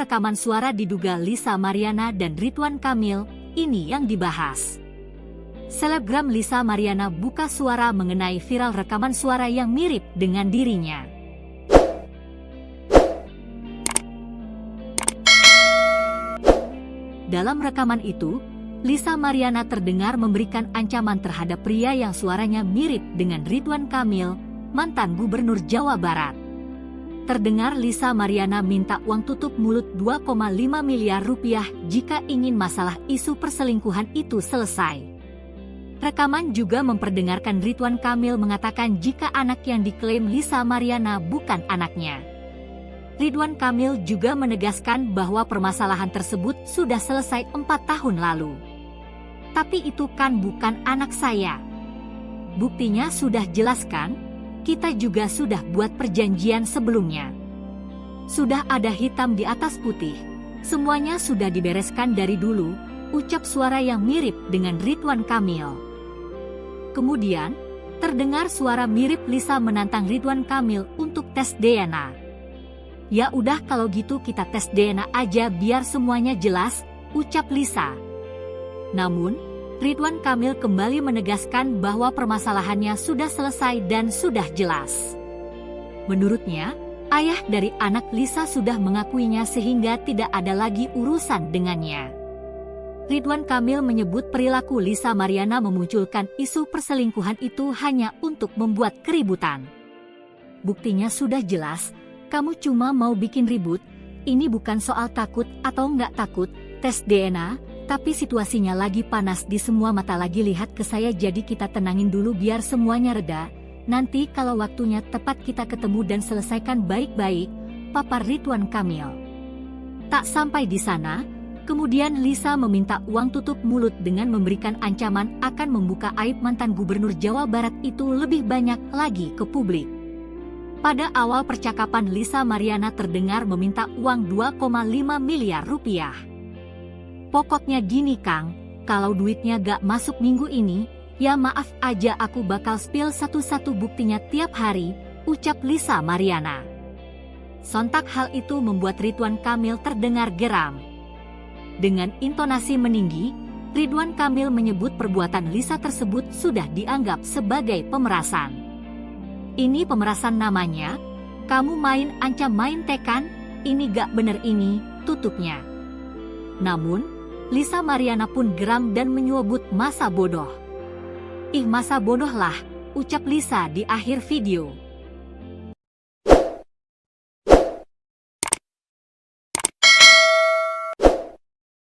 rekaman suara diduga Lisa Mariana dan Ridwan Kamil, ini yang dibahas. Selebgram Lisa Mariana buka suara mengenai viral rekaman suara yang mirip dengan dirinya. Dalam rekaman itu, Lisa Mariana terdengar memberikan ancaman terhadap pria yang suaranya mirip dengan Ridwan Kamil, mantan Gubernur Jawa Barat. Terdengar Lisa Mariana minta uang tutup mulut 2,5 miliar rupiah jika ingin masalah isu perselingkuhan itu selesai. Rekaman juga memperdengarkan Ridwan Kamil mengatakan jika anak yang diklaim Lisa Mariana bukan anaknya. Ridwan Kamil juga menegaskan bahwa permasalahan tersebut sudah selesai 4 tahun lalu. Tapi itu kan bukan anak saya. Buktinya sudah jelas kan? Kita juga sudah buat perjanjian sebelumnya. Sudah ada hitam di atas putih. Semuanya sudah dibereskan dari dulu, ucap suara yang mirip dengan Ridwan Kamil. Kemudian, terdengar suara mirip Lisa menantang Ridwan Kamil untuk tes DNA. Ya udah kalau gitu kita tes DNA aja biar semuanya jelas, ucap Lisa. Namun, Ridwan Kamil kembali menegaskan bahwa permasalahannya sudah selesai dan sudah jelas. Menurutnya, ayah dari anak Lisa sudah mengakuinya sehingga tidak ada lagi urusan dengannya. Ridwan Kamil menyebut perilaku Lisa Mariana memunculkan isu perselingkuhan itu hanya untuk membuat keributan. Buktinya sudah jelas, kamu cuma mau bikin ribut, ini bukan soal takut atau nggak takut, tes DNA, tapi situasinya lagi panas di semua mata lagi lihat ke saya jadi kita tenangin dulu biar semuanya reda, nanti kalau waktunya tepat kita ketemu dan selesaikan baik-baik, papar Ridwan Kamil. Tak sampai di sana, kemudian Lisa meminta uang tutup mulut dengan memberikan ancaman akan membuka aib mantan Gubernur Jawa Barat itu lebih banyak lagi ke publik. Pada awal percakapan Lisa Mariana terdengar meminta uang 2,5 miliar rupiah. Pokoknya gini Kang, kalau duitnya gak masuk minggu ini, ya maaf aja aku bakal spill satu-satu buktinya tiap hari, ucap Lisa Mariana. Sontak hal itu membuat Ridwan Kamil terdengar geram. Dengan intonasi meninggi, Ridwan Kamil menyebut perbuatan Lisa tersebut sudah dianggap sebagai pemerasan. Ini pemerasan namanya, kamu main ancam main tekan, ini gak bener ini, tutupnya. Namun, Lisa Mariana pun geram dan menyebut masa bodoh. Ih masa bodoh lah, ucap Lisa di akhir video.